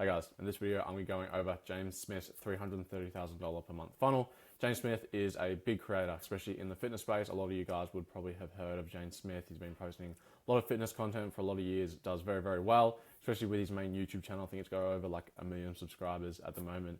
Hey guys, in this video I'm going to be going over James Smith's $330,000 per month funnel. James Smith is a big creator, especially in the fitness space. A lot of you guys would probably have heard of James Smith. He's been posting a lot of fitness content for a lot of years, does very, very well, especially with his main YouTube channel. I think it's got over like 1 million subscribers at the moment.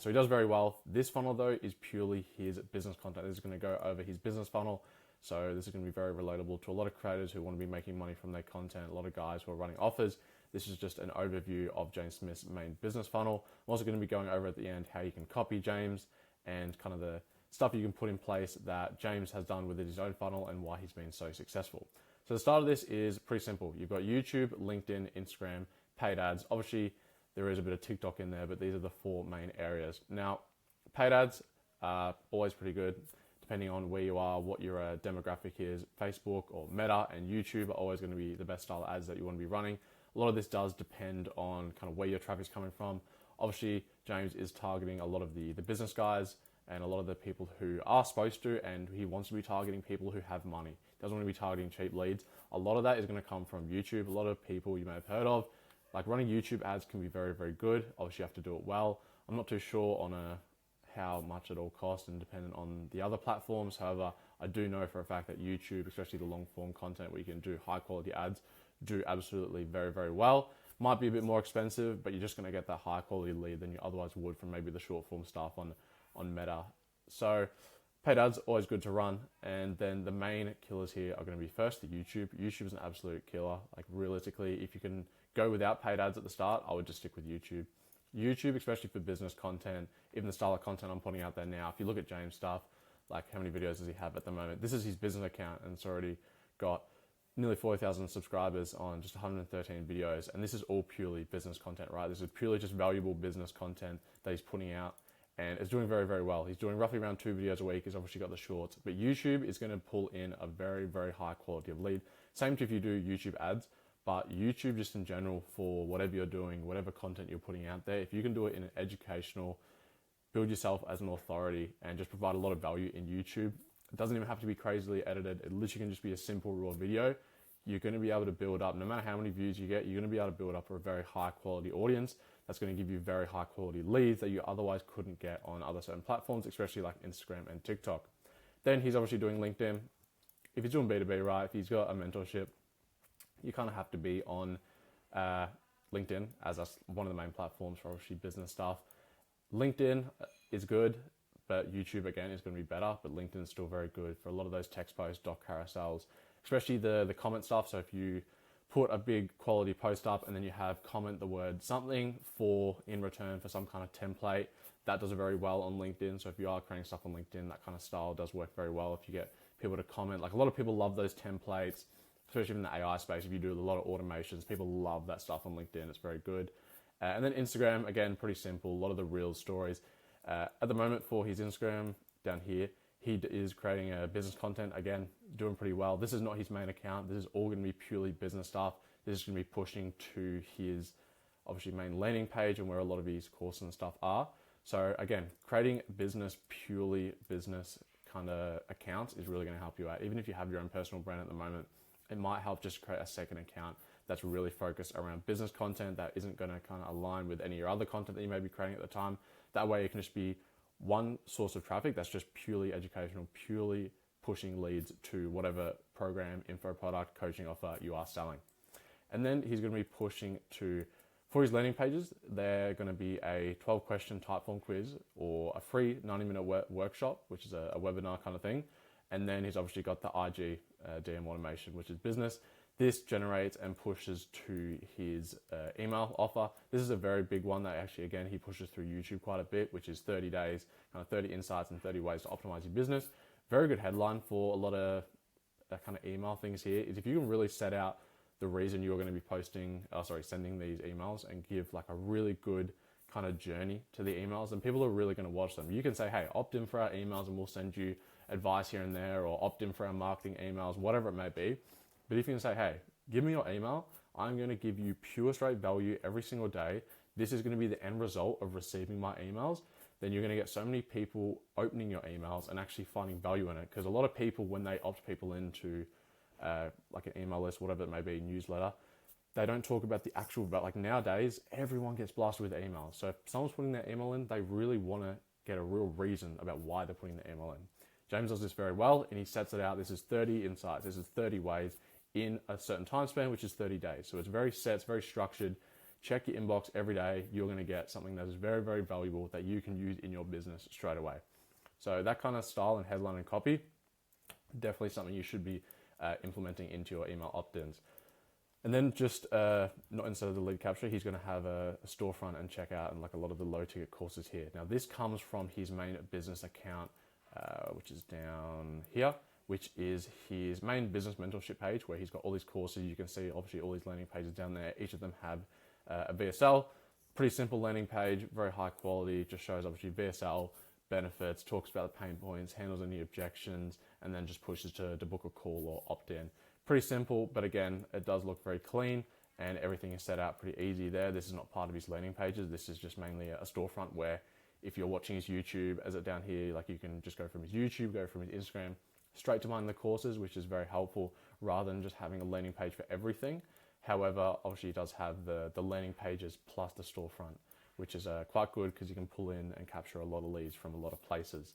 So he does very well. This funnel though is purely his business content. This is going to go over his business funnel. So this is going to be very relatable to a lot of creators who want to be making money from their content, a lot of guys who are running offers. This is just an overview of James Smith's main business funnel. I'm also going to be going over at the end how you can copy James and kind of the stuff you can put in place that James has done with his own funnel and why he's been so successful. So the start of this is pretty simple. You've got YouTube, LinkedIn, Instagram, paid ads. Obviously, there is a bit of TikTok in there, but these are the 4 main areas. Now, paid ads are always pretty good, depending on where you are, what your demographic is. Facebook or Meta and YouTube are always going to be the best style of ads that you want to be running. A lot of this does depend on kind of where your traffic's coming from. Obviously, James is targeting a lot of the business guys and a lot of the people who are supposed to, and he wants to be targeting people who have money. He doesn't want to be targeting cheap leads. A lot of that is going to come from YouTube. A lot of people you may have heard of, like running YouTube ads can be very, very good. Obviously, you have to do it well. I'm not too sure on how much it all costs and dependent on the other platforms. However, I do know for a fact that YouTube, especially the long form content where you can do high quality ads, do absolutely very, very well. Might be a bit more expensive, but you're just going to get that high quality lead than you otherwise would from maybe the short form stuff on Meta. So paid ads, always good to run. And then the main killers here are going to be first the YouTube. YouTube is an absolute killer. Like realistically, if you can go without paid ads at the start, I would just stick with YouTube. YouTube, especially for business content, even the style of content I'm putting out there now. If you look at James' stuff, like how many videos does he have at the moment? This is his business account and it's already got nearly 40,000 subscribers on just 113 videos. And this is all purely business content, right? This is purely just valuable business content that he's putting out and it's doing very, very well. He's doing roughly around 2 videos a week. He's obviously got the shorts, but YouTube is going to pull in a very, very high quality of lead. Same if you do YouTube ads, but YouTube just in general for whatever you're doing, whatever content you're putting out there, if you can do it in an educational, build yourself as an authority and just provide a lot of value in YouTube. It doesn't even have to be crazily edited. It literally can just be a simple raw video. You're going to be able to build up, no matter how many views you get, you're going to be able to build up a very high quality audience that's going to give you very high quality leads that you otherwise couldn't get on other certain platforms, especially like Instagram and TikTok. Then he's obviously doing LinkedIn. If he's doing B2B, right, if he's got a mentorship, you kind of have to be on LinkedIn as that's one of the main platforms for obviously business stuff. LinkedIn is good, but YouTube again is going to be better, but LinkedIn is still very good for a lot of those text posts, doc carousels, especially the comment stuff. So if you put a big quality post up and then you have comment the word something for in return for some kind of template, that does very well on LinkedIn. So if you are creating stuff on LinkedIn, that kind of style does work very well if you get people to comment. Like a lot of people love those templates, especially in the AI space. If you do a lot of automations, people love that stuff on LinkedIn. It's very good. And then Instagram, again, pretty simple. A lot of the real stories. At the moment for his Instagram down here, he is creating a business content, again, doing pretty well. This is not his main account. This is all going to be purely business stuff. This is going to be pushing to his, obviously, main landing page and where a lot of his courses and stuff are. So again, creating business, purely business kind of accounts is really going to help you out. Even if you have your own personal brand at the moment, it might help just create a second account that's really focused around business content that isn't going to kind of align with any of your other content that you may be creating at the time. That way it can just be one source of traffic that's just purely educational, purely pushing leads to whatever program, info, product, coaching offer you are selling. And then he's going to be pushing to, for his landing pages, they're going to be a 12-question type form quiz or a free 90-minute workshop, which is a webinar kind of thing. And then he's obviously got the IG DM automation, which is business. This generates and pushes to his email offer. This is a very big one that actually, again, he pushes through YouTube quite a bit, which is 30 days, kind of 30 insights and 30 ways to optimize your business. Very good headline for a lot of kind of email things here is if you can really set out the reason you're going to be sending these emails and give like a really good kind of journey to the emails, and people are really going to watch them. You can say, hey, opt in for our emails and we'll send you advice here and there, or opt in for our marketing emails, whatever it may be. But if you can say, hey, give me your email, I'm going to give you pure straight value every single day. This is going to be the end result of receiving my emails. Then you're going to get so many people opening your emails and actually finding value in it. Because a lot of people, when they opt people into like an email list, whatever it may be, newsletter, they don't talk about the actual, but like nowadays, everyone gets blasted with emails. So if someone's putting their email in, they really want to get a real reason about why they're putting the email in. James does this very well, and he sets it out. This is 30 insights. This is 30 ways in a certain time span, which is 30 days. So it's very set, it's very structured. Check your inbox every day. You're going to get something that is very, very valuable that you can use in your business straight away. So that kind of style and headline and copy, definitely something you should be implementing into your email opt-ins. And then just not instead of the lead capture, he's going to have a storefront and checkout and like a lot of the low ticket courses here. Now this comes from his main business account, which is down here, which is his main business mentorship page where he's got all these courses. You can see obviously all these landing pages down there. Each of them have a VSL, pretty simple landing page, very high quality, just shows obviously VSL benefits, talks about the pain points, handles any objections, and then just pushes to book a call or opt in. Pretty simple, but again, it does look very clean and everything is set out pretty easy there. This is not part of his landing pages. This is just mainly a storefront where if you're watching his YouTube, as it down here, like you can just go from his YouTube, go from his Instagram, straight to mine the courses, which is very helpful rather than just having a landing page for everything. However, obviously he does have the landing pages plus the storefront, which is quite good because you can pull in and capture a lot of leads from a lot of places.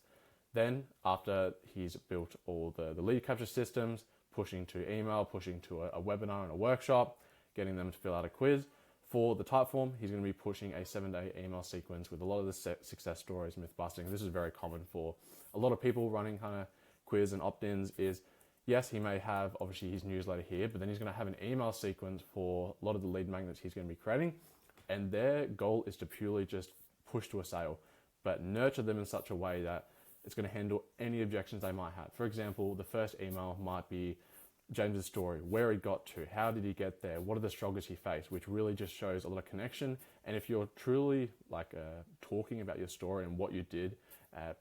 Then after he's built all the lead capture systems, pushing to email, pushing to a webinar and a workshop, getting them to fill out a quiz. For the Typeform, he's going to be pushing a 7-day email sequence with a lot of the success stories, myth busting. This is very common for a lot of people running kind of quiz and opt-ins is, yes, he may have obviously his newsletter here, but then he's going to have an email sequence for a lot of the lead magnets he's going to be creating. And their goal is to purely just push to a sale, but nurture them in such a way that it's going to handle any objections they might have. For example, the first email might be James's story, where he got to, how did he get there, what are the struggles he faced, which really just shows a lot of connection. And if you're truly like talking about your story and what you did,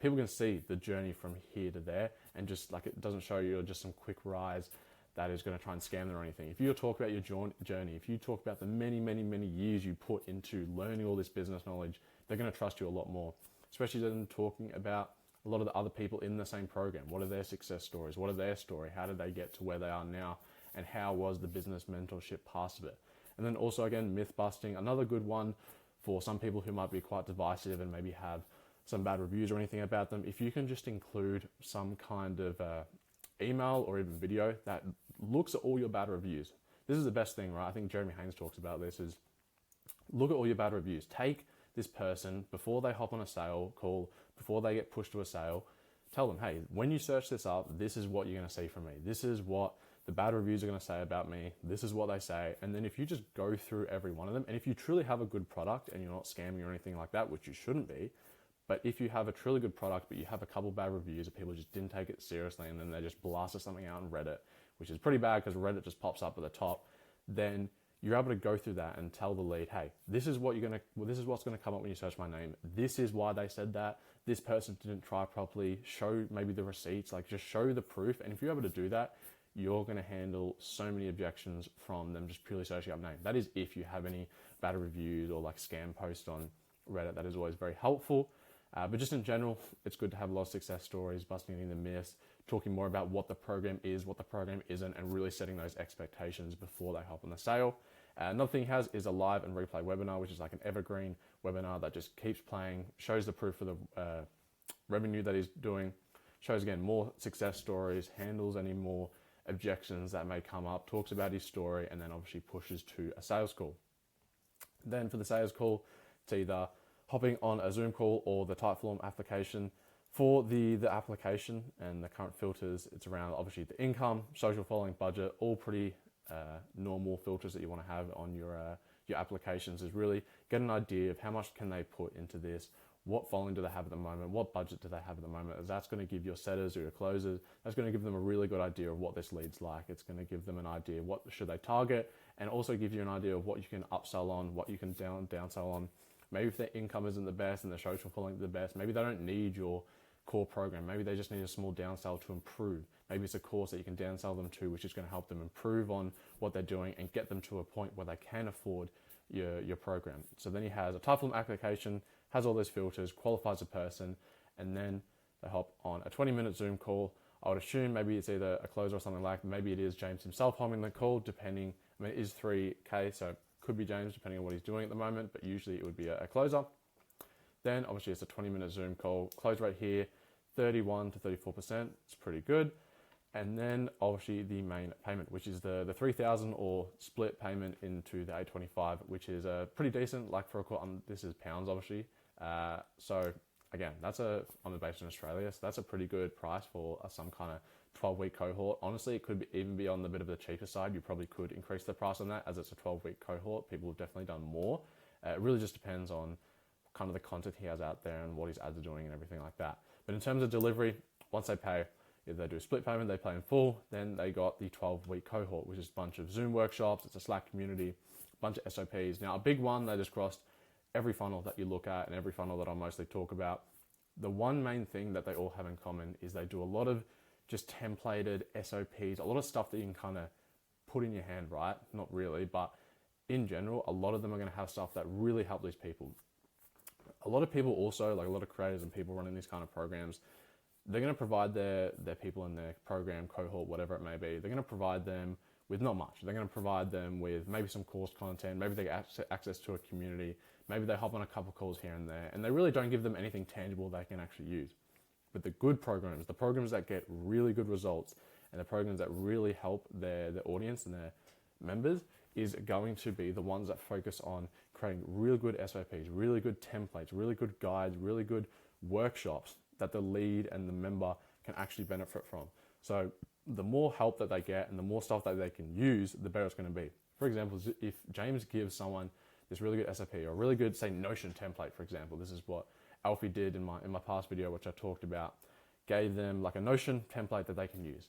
people can see the journey from here to there, and just like it doesn't show you just some quick rise that is going to try and scam them or anything. If you talk about your journey, if you talk about the many, many, many years you put into learning all this business knowledge, they're going to trust you a lot more, especially then talking about a lot of the other people in the same program. What are their success stories? What are their story? How did they get to where they are now? And how was the business mentorship part of it? And then also again, myth busting, another good one for some people who might be quite divisive and maybe have some bad reviews or anything about them. If you can just include some kind of email or even video that looks at all your bad reviews. This is the best thing, right? I think Jeremy Haynes talks about this, is look at all your bad reviews. Take this person before they hop on a sale call, before they get pushed to a sale, tell them, hey, when you search this up, this is what you're going to see from me. This is what the bad reviews are going to say about me. This is what they say. And then if you just go through every one of them, and if you truly have a good product and you're not scamming or anything like that, which you shouldn't be, but if you have a truly good product, but you have a couple bad reviews that people just didn't take it seriously, and then they just blasted something out on Reddit, which is pretty bad because Reddit just pops up at the top, then you're able to go through that and tell the lead, hey, this is what's going to come up when you search my name. This is why they said that. This person didn't try properly. Show maybe the receipts, like just show the proof. And if you're able to do that, you're going to handle so many objections from them just purely searching up name. That is if you have any bad reviews or like scam posts on Reddit. That is always very helpful. But just in general, it's good to have a lot of success stories, busting any of the myths, talking more about what the program is, what the program isn't, and really setting those expectations before they hop on the sale. Another thing he has is a live and replay webinar, which is like an evergreen webinar that just keeps playing, shows the proof of the revenue that he's doing, shows again more success stories, handles any more objections that may come up, talks about his story, and then obviously pushes to a sales call. Then for the sales call, it's either hopping on a Zoom call or the Typeform application. For the application and the current filters, it's around obviously the income, social following, budget, all pretty normal filters that you want to have on your applications. Is really get an idea of how much can they put into this, what following do they have at the moment, what budget do they have at the moment, as that's going to give your setters or your closers, that's going to give them a really good idea of what this lead's like. It's going to give them an idea what should they target, and also give you an idea of what you can upsell on, what you can downsell on. Maybe if their income isn't the best and their social following is the best, maybe they don't need your core program. Maybe they just need a small downsell to improve. Maybe it's a course that you can downsell them to, which is going to help them improve on what they're doing and get them to a point where they can afford your program. So then he has a Typeform application, has all those filters, qualifies a person, and then they hop on a 20-minute Zoom call. I would assume maybe it's either a closer or something like, maybe it is James himself holding the call, depending I mean, it is 3K, so it could be James depending on what he's doing at the moment, but usually it would be a closer. Then obviously it's a 20-minute Zoom call. Close rate here, 31 to 34%. It's pretty good. And then obviously the main payment, which is the 3,000 or split payment into the 825, which is pretty decent. Like for a call, this is pounds obviously. So again, I'm based in Australia, so that's a pretty good price for some kind of 12-week cohort. Honestly, it could even be on the bit of the cheaper side. You probably could increase the price on that as it's a 12-week cohort. People have definitely done more. It really just depends on kind of the content he has out there and what his ads are doing and everything like that. But in terms of delivery, once they pay, if they do a split payment, they pay in full, then they got the 12-week cohort, which is a bunch of Zoom workshops, it's a Slack community, a bunch of SOPs. Now, a big one that has crossed every funnel that you look at and every funnel that I'll mostly talk about. The one main thing that they all have in common is they do a lot of just templated SOPs, a lot of stuff that you can kind of put in your hand, right? Not really, but in general, a lot of them are going to have stuff that really help these people. A lot of people also, like a lot of creators and people running these kind of programs, they're going to provide their people in their program, cohort, whatever it may be, they're going to provide them with not much. They're going to provide them with maybe some course content, maybe they get access to a community, maybe they hop on a couple calls here and there, and they really don't give them anything tangible they can actually use. But the good programs, the programs that get really good results, and the programs that really help their audience and their members is going to be the ones that focus on creating really good SOPs, really good templates, really good guides, really good workshops that the lead and the member can actually benefit from. So the more help that they get and the more stuff that they can use, the better it's going to be. For example, if James gives someone this really good SOP or a really good, say, Notion template, for example, this is what Alfie did in my past video, which I talked about, gave them like a Notion template that they can use.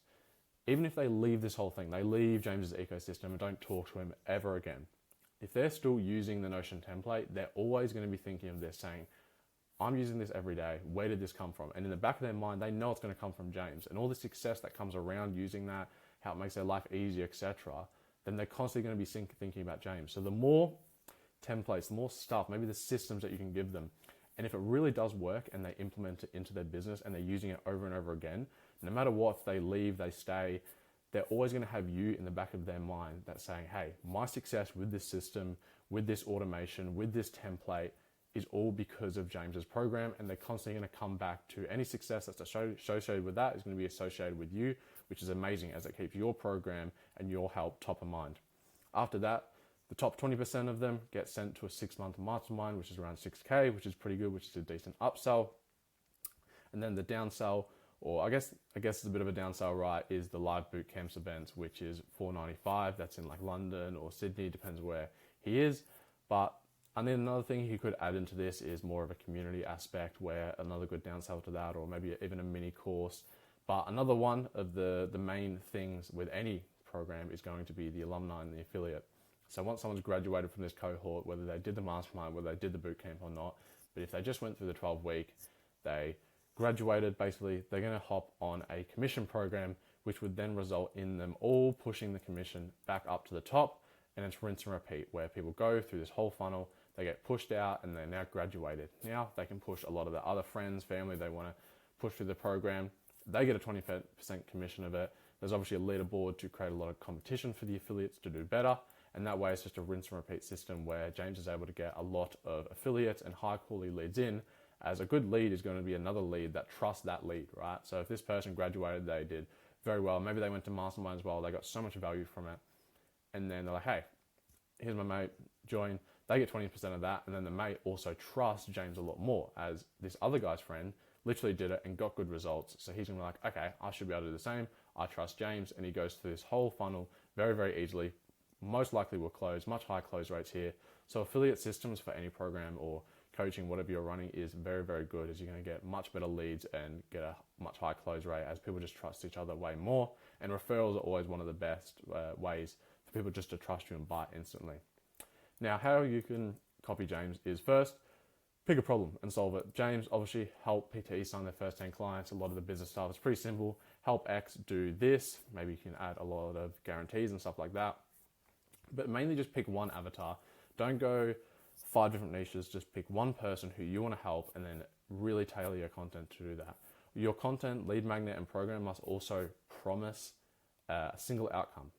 Even if they leave this whole thing, they leave James's ecosystem and don't talk to him ever again, if they're still using the Notion template, they're always going to be thinking of this, saying, I'm using this every day. Where did this come from? And in the back of their mind, they know it's going to come from James. And all the success that comes around using that, how it makes their life easier, etc., then they're constantly going to be thinking about James. So the more templates, the more stuff, maybe the systems that you can give them, and if it really does work and they implement it into their business and they're using it over and over again, no matter what, if they leave, they stay, they're always going to have you in the back of their mind that's saying, hey, my success with this system, with this automation, with this template is all because of James's program, and they're constantly going to come back to any success that's associated with that is going to be associated with you, which is amazing as it keeps your program and your help top of mind. After that, the top 20% of them get sent to a 6-month mastermind, which is around 6K, which is pretty good, which is a decent upsell. And then the downsell, or I guess it's a bit of a downsell, right, is the live boot camps events, which is $495. That's in like London or Sydney, depends where he is. But and then another thing he could add into this is more of a community aspect, where another good downsell to that, or maybe even a mini course. But another one of the main things with any program is going to be the alumni and the affiliate. So once someone's graduated from this cohort, whether they did the mastermind, whether they did the bootcamp or not, but if they just went through the 12-week, they graduated, basically, they're going to hop on a commission program, which would then result in them all pushing the commission back up to the top, and it's rinse and repeat, where people go through this whole funnel, they get pushed out, and they're now graduated. Now they can push a lot of their other friends, family, they want to push through the program. They get a 20% commission of it. There's obviously a leaderboard to create a lot of competition for the affiliates to do better. And that way it's just a rinse and repeat system where James is able to get a lot of affiliates and high quality leads in, as a good lead is going to be another lead that trusts that lead, right? So if this person graduated, they did very well. Maybe they went to mastermind as well. They got so much value from it. And then they're like, hey, here's my mate, join. They get 20% of that. And then the mate also trusts James a lot more, as this other guy's friend literally did it and got good results. So he's going to be like, okay, I should be able to do the same. I trust James. And he goes through this whole funnel very, very easily. Most likely will close, much higher close rates here. So affiliate systems for any program or coaching, whatever you're running, is very, very good, as you're going to get much better leads and get a much higher close rate as people just trust each other way more. And referrals are always one of the best ways for people just to trust you and buy instantly. Now, how you can copy James is first, pick a problem and solve it. James obviously helped PTE sign their first 10 clients, a lot of the business stuff. It's pretty simple. Help X do this. Maybe you can add a lot of guarantees and stuff like that. But mainly just pick one avatar. Don't go 5 different niches. Just pick one person who you want to help and then really tailor your content to do that. Your content, lead magnet, and program must also promise a single outcome.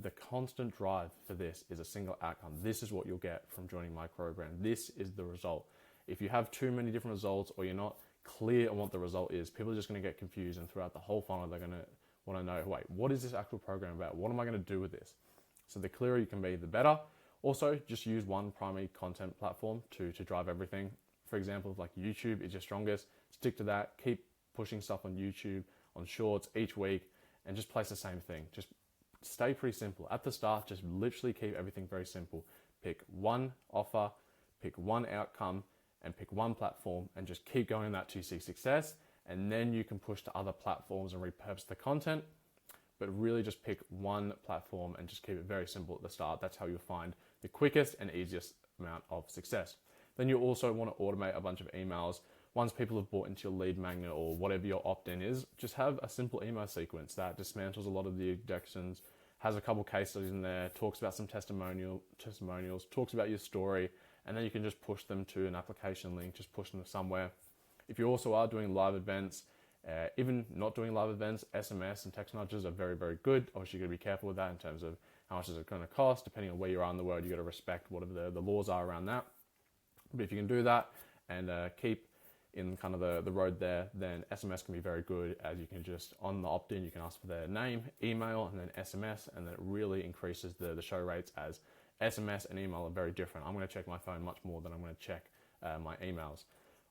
the constant drive for this is a single outcome. This is what you'll get from joining my program. This is the result. If you have too many different results, or you're not clear on what the result is, people are just going to get confused, and throughout the whole funnel, they're going to want to know, wait, what is this actual program about? What am I going to do with this? So the clearer you can be, the better. Also, just use one primary content platform to drive everything. For example, like YouTube is your strongest, stick to that. Keep pushing stuff on YouTube, on Shorts each week, and just place the same thing. Just stay pretty simple. At the start, just literally keep everything very simple. Pick one offer, pick one outcome, and pick one platform, and just keep going that to see success. And then you can push to other platforms and repurpose the content. But really just pick one platform and just keep it very simple at the start. That's how you'll find the quickest and easiest amount of success. Then you also want to automate a bunch of emails. Once people have bought into your lead magnet or whatever your opt-in is, just have a simple email sequence that dismantles a lot of the objections, has a couple case studies in there, talks about some testimonials, talks about your story, and then you can just push them to an application link, just push them to somewhere. If you also are doing live events, even not doing live events, SMS and text nudges are very, very good. Obviously, you got to be careful with that in terms of how much is it going to cost. Depending on where you are in the world, you got to respect whatever the laws are around that. But if you can do that and keep in kind of the road there, then SMS can be very good, as you can just, on the opt-in, you can ask for their name, email, and then SMS, and then it really increases the show rates, as SMS and email are very different. I'm going to check my phone much more than I'm going to check my emails.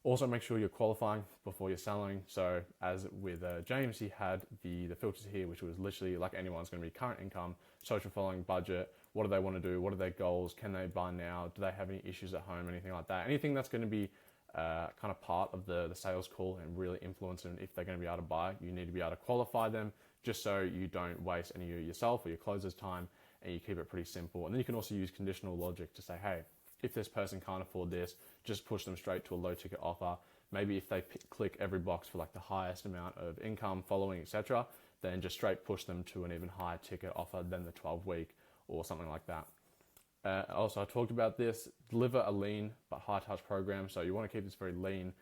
Also, make sure you're qualifying before you're selling. So as with James, he had the filters here, which was literally like anyone's going to be current income, social following, budget, what do they want to do, what are their goals, can they buy now, do they have any issues at home, anything like that. Anything that's going to be kind of part of the sales call and really influence them if they're going to be able to buy, you need to be able to qualify them, just so you don't waste any of yourself or your closer's time, and you keep it pretty simple. And then you can also use conditional logic to say, hey, if this person can't afford this, just push them straight to a low ticket offer. Maybe if they click every box for like the highest amount of income, following, etc., then just straight push them to an even higher ticket offer than the 12-week or something like that. Also, I talked about this, deliver a lean but high touch program. So you want to keep this very lean.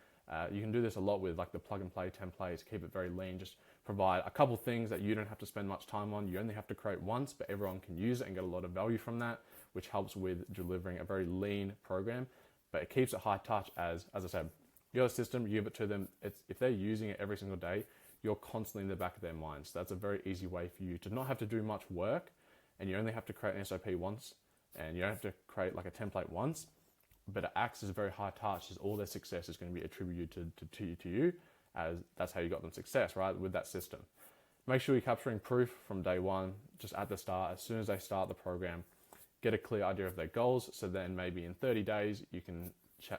You can do this a lot with like the plug and play templates, keep it very lean. Just provide a couple things that you don't have to spend much time on. You only have to create once, but everyone can use it and get a lot of value from that, which helps with delivering a very lean program, but it keeps it high touch. As I said, you got a system, you give it to them. If they're using it every single day, you're constantly in the back of their minds. So that's a very easy way for you to not have to do much work, and you only have to create an SOP once, and you don't have to create like a template once, but it acts as very high touch, as all their success is going to be attributed to you, as that's how you got them success, right, with that system. Make sure you're capturing proof from day one, just at the start, as soon as they start the program. Get a clear idea of their goals, so then maybe in 30 days you can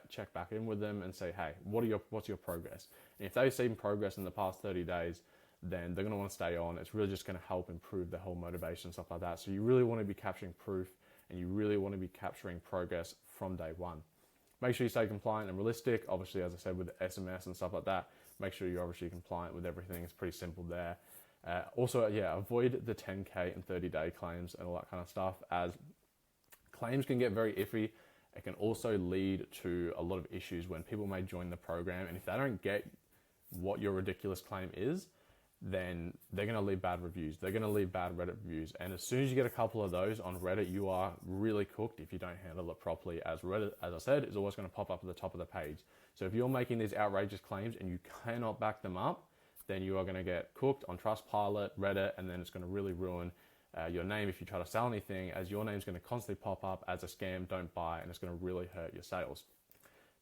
check back in with them and say, hey, what's your progress? And if they've seen progress in the past 30 days, then they're going to want to stay on. It's really just going to help improve their whole motivation, stuff like that. So you really want to be capturing proof, and you really want to be capturing progress from day one. Make sure you stay compliant and realistic. Obviously, as I said, with SMS and stuff like that, make sure you're obviously compliant with everything. It's pretty simple there. Also, avoid the 10K and 30-day claims and all that kind of stuff, as claims can get very iffy. It can also lead to a lot of issues when people may join the program, and if they don't get what your ridiculous claim is, then they're going to leave bad reviews. They're going to leave bad Reddit reviews. And as soon as you get a couple of those on Reddit, you are really cooked if you don't handle it properly, as Reddit, as I said, is always going to pop up at the top of the page. So if you're making these outrageous claims and you cannot back them up, then you are going to get cooked on Trustpilot, Reddit, and then it's going to really ruin your name if you try to sell anything, as your name's going to constantly pop up as a scam, don't buy, and it's going to really hurt your sales.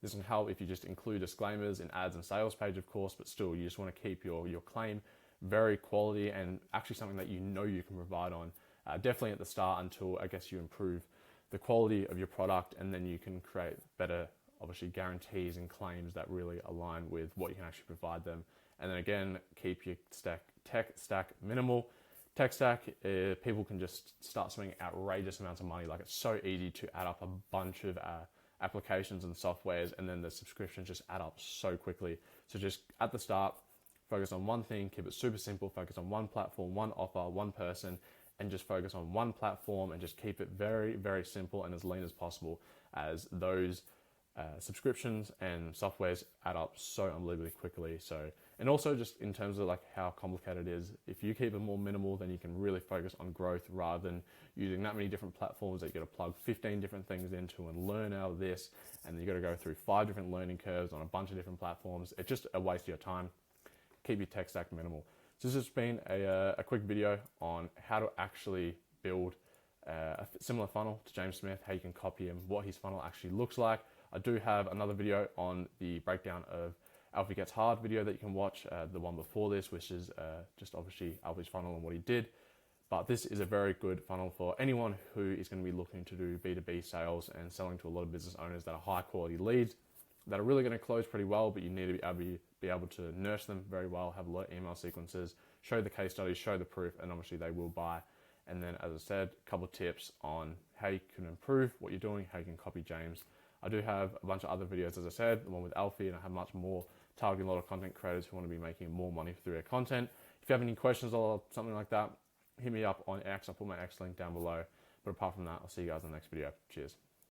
This can help if you just include disclaimers in ads and sales page, of course, but still, you just want to keep your claim very quality and actually something that you know you can provide on, definitely at the start, until I guess you improve the quality of your product, and then you can create better, obviously, guarantees and claims that really align with what you can actually provide them. And then again, keep your tech stack minimal. Tech stack, people can just start spending outrageous amounts of money. Like, it's so easy to add up a bunch of applications and softwares, and then the subscriptions just add up so quickly. So just at the start, focus on one thing, keep it super simple, focus on one platform, one offer, one person, and just focus on one platform, and just keep it very, very simple and as lean as possible, as those subscriptions and softwares add up so unbelievably quickly. So And also just in terms of like how complicated it is, if you keep it more minimal, then you can really focus on growth rather than using that many different platforms that you got to plug 15 different things into and learn out of this. And you got to go through 5 different learning curves on a bunch of different platforms. It's just a waste of your time. Keep your tech stack minimal. So this has been a quick video on how to actually build a similar funnel to James Smith, how you can copy him, what his funnel actually looks like. I do have another video on the breakdown of Alfie Gets Hard video that you can watch, the one before this, which is just obviously Alfie's funnel and what he did. But this is a very good funnel for anyone who is going to be looking to do B2B sales and selling to a lot of business owners that are high quality leads that are really going to close pretty well, but you need to be able to nurture them very well, have a lot of email sequences, show the case studies, show the proof, and obviously they will buy. And then, as I said, a couple of tips on how you can improve what you're doing, how you can copy James. I do have a bunch of other videos, as I said, the one with Alfie, and I have much more targeting a lot of content creators who want to be making more money through their content. If you have any questions or something like that, hit me up on X. I'll put my X link down below. But apart from that, I'll see you guys in the next video. Cheers.